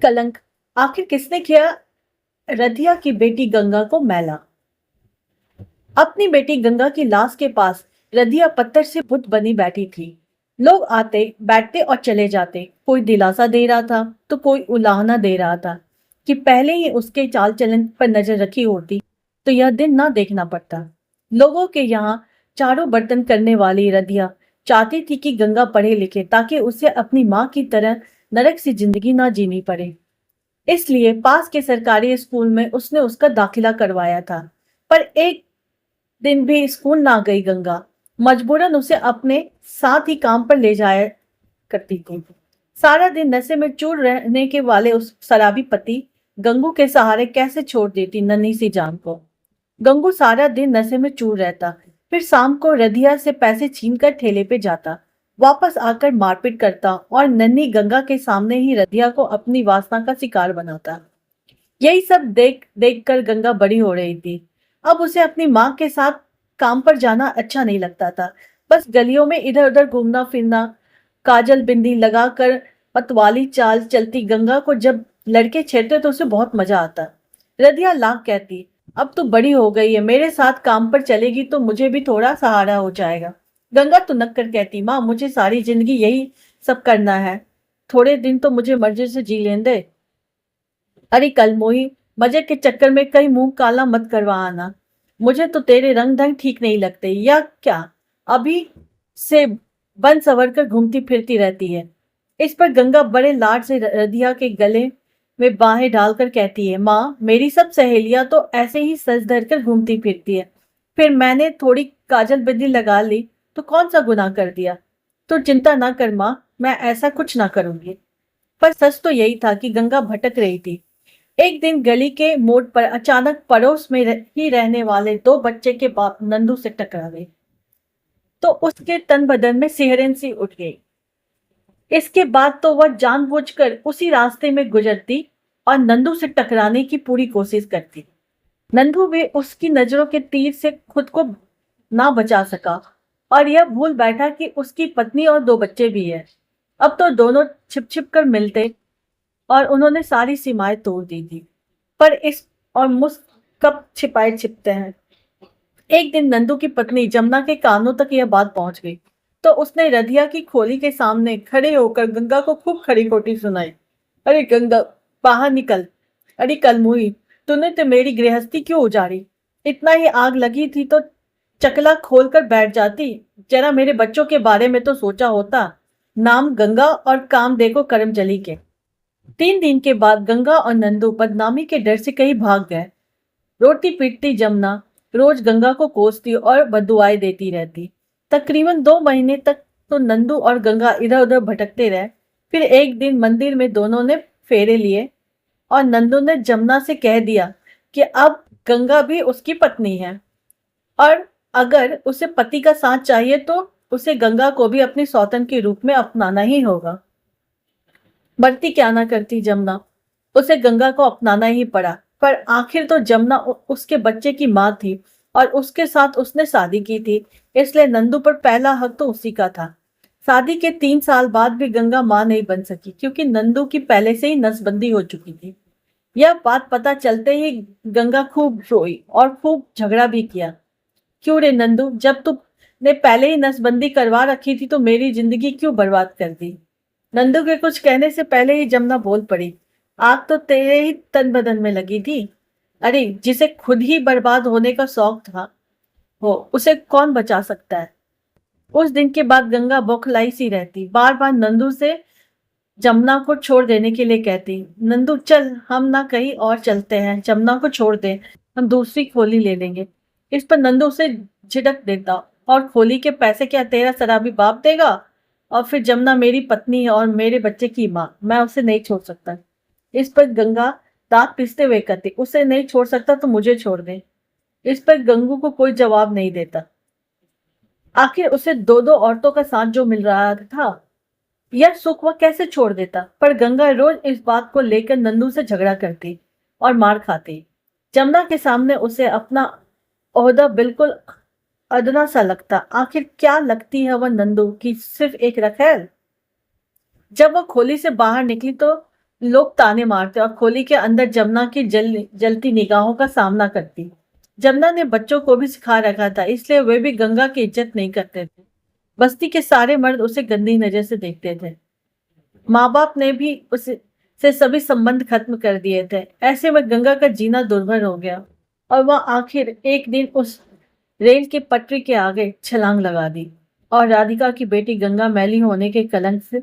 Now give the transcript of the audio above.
कलंक। आखिर किसने किया रधिया की बेटी गंगा को मैला? अपनी बेटी गंगा की लाश के पास रधिया पत्थर से बुत बनी बैठी थी। लोग आते बैठते और चले जाते, कोई दिलासा दे रहा था तो कोई उलाहना दे रहा था कि पहले ही उसके चाल चलन पर नजर रखी होती तो यह दिन ना देखना पड़ता। लोगों के यहाँ चारों बर्तन करने वाली रधिया चाहती थी कि गंगा पढ़े लिखे ताकि उसे अपनी माँ की तरह नरक सी जिंदगी ना जीनी पड़े। इसलिए पास के सरकारी स्कूल में उसने उसका दाखिला करवाया था। पर एक दिन भी स्कूल ना गई गंगा। मजबूरन उसे अपने साथ ही काम पर ले जाया करती थी। सारा दिन नशे में चूर रहने के वाले उस शराबी पति गंगू के सहारे कैसे छोड़ देती नन्ही सी जान को। गंगू सारा दिन नशे में चूर रहता, फिर शाम को रधिया से पैसे छीनकर ठेले पे जाता, वापस आकर मारपीट करता और नन्ही गंगा के सामने ही रधिया को अपनी वासना का शिकार बनाता। यही सब देख देख कर गंगा बड़ी हो रही थी। अब उसे अपनी माँ के साथ काम पर जाना अच्छा नहीं लगता था। बस गलियों में इधर उधर घूमना फिरना, काजल बिंदी लगाकर पतवाली चाल चलती गंगा को जब लड़के छेड़ते तो उसे बहुत मजा आता। रधिया लाख कहती, अब तो बड़ी हो गई है, मेरे साथ काम पर चलेगी तो मुझे भी थोड़ा सहारा हो जाएगा। गंगा तो नक कर कहती, माँ मुझे सारी जिंदगी यही सब करना है, थोड़े दिन तो मुझे मर्जी से जी लेने दे। अरे कल मोही, मजे के चक्कर में कहीं मुंह काला मत करवा आना। मुझे तो तेरे रंग ढंग ठीक नहीं लगते, या क्या अभी से बन सवर कर घूमती फिरती रहती है। इस पर गंगा बड़े लाड से रधिया के गले में बाहें डालकर कहती है, माँ मेरी सब सहेलियां तो ऐसे ही सज धर कर घूमती फिरती है, फिर मैंने थोड़ी काजल बिंदी लगा ली तो कौन सा गुनाह कर दिया। तो चिंता ना कर माँ, मैं ऐसा कुछ ना करूंगी। पर सच तो यही था कि गंगा भटक रही थी। एक दिन गली के मोड़ पर अचानक पड़ोस में ही रहने वाले दो बच्चे के बाप नंदू से टकरा गए तो उसके तन बदन में सिहरन सी उठ गई। इसके बाद तो वह जानबूझकर उसी रास्ते में गुजरती और नंदू से टकराने की पूरी कोशिश करती। नंदू भी उसकी नजरों के तीर से खुद को ना बचा सका और यह भूल बैठा कि उसकी पत्नी और दो बच्चे भी है। अब तो दोनों छिप छिप कर मिलते और उन्होंने सारी सीमाएं तोड़ दी थी। पर इस और मुझ कब छिपाए छिपते हैं। एक दिन नंदू की पत्नी जमुना के कानों तक यह बात पहुंच गई तो उसने रधिया की खोली के सामने खड़े होकर गंगा को खूब खरी खोटी सुनाई। अरे गंगा, बाहर निकल। अरे कलमुही, तूने तो मेरी गृहस्थी क्यों उजाड़ी? इतना ही आग लगी थी तो चकला खोल कर बैठ जाती, जरा मेरे बच्चों के बारे में तो सोचा होता। नाम गंगा और काम देखो करमजली के। 3 दिन के बाद गंगा और नंदू बदनामी के डर से कहीं भाग गए। रोटी पीटती जमुना रोज गंगा को कोसती और बददुआएं देती रहती। तकरीबन 2 महीने तक तो नंदू और गंगा इधर उधर भटकते रहे। फिर एक दिन मंदिर में दोनों ने फेरे लिए और नंदू ने जमुना से कह दिया कि अब गंगा भी उसकी पत्नी है और अगर उसे पति का साथ चाहिए तो उसे गंगा को भी अपनी सौतन के रूप में अपनाना ही होगा। बढ़ती क्या ना करती जमुना, उसे गंगा को अपनाना ही पड़ा। पर आखिर तो जमुना उसके बच्चे की माँ थी और उसके साथ उसने शादी की थी, इसलिए नंदू पर पहला हक तो उसी का था। शादी के 3 साल बाद भी गंगा माँ नहीं बन सकी क्योंकि नंदू की पहले से ही नसबंदी हो चुकी थी। यह बात पता चलते ही गंगा खूब रोई और खूब झगड़ा भी किया। क्यों रे नंदू, जब तुमने पहले ही नसबंदी करवा रखी थी तो मेरी जिंदगी क्यों बर्बाद कर दी? नंदू के कुछ कहने से पहले ही जमुना बोल पड़ी, आग तो तेरे ही तन बदन में लगी थी। अरे जिसे खुद ही बर्बाद होने का शौक था हो उसे कौन बचा सकता है। उस दिन के बाद गंगा बौखलाई सी रहती, बार बार नंदू से जमुना को छोड़ देने के लिए कहती, नंदू चल हम ना कहीं और चलते हैं, जमुना को छोड़ दे, हम दूसरी खोली ले लेंगे। इस पर नंदू उसे झिड़क देता, और खोली के पैसे क्या तेरा शराबी बाप देगा? और फिर जमुना मेरी पत्नी है और मेरे बच्चे की माँ, मैं उसे नहीं छोड़ सकता। इस पर गंगा दांत पीसते हुए कहती, उसे नहीं छोड़ सकता तो मुझे छोड़ दे। इस पर गंगू को कोई जवाब नहीं देता। आखिर उसे दो दो औरतों का साथ जो मिल रहा था, यह सुख वह कैसे छोड़ देता। पर गंगा रोज इस बात को लेकर नंदू से झगड़ा करती और मार खाती। जमुना के सामने उसे अपना ओहदा बिल्कुल अदना सा लगता। आखिर क्या लगती है वह नंदू की सिर्फ एक रखेल। जब वह खोली से बाहर निकली तो लोग ताने मारते और खोली के अंदर जमुना की जलती निगाहों का सामना करती। जमुना ने बच्चों को भी सिखा रखा था, इसलिए वे भी गंगा की इज्जत नहीं करते थे। बस्ती के सारे मर्द उसे गंदी नजर से देखते थे। माँ बाप ने भी उसे से सभी संबंध खत्म कर दिए थे। ऐसे में गंगा का जीना दुर्भर हो गया और वह आखिर एक दिन उस रेल की पटरी के आगे छलांग लगा दी और राधिका की बेटी गंगा मैली होने के कलंक से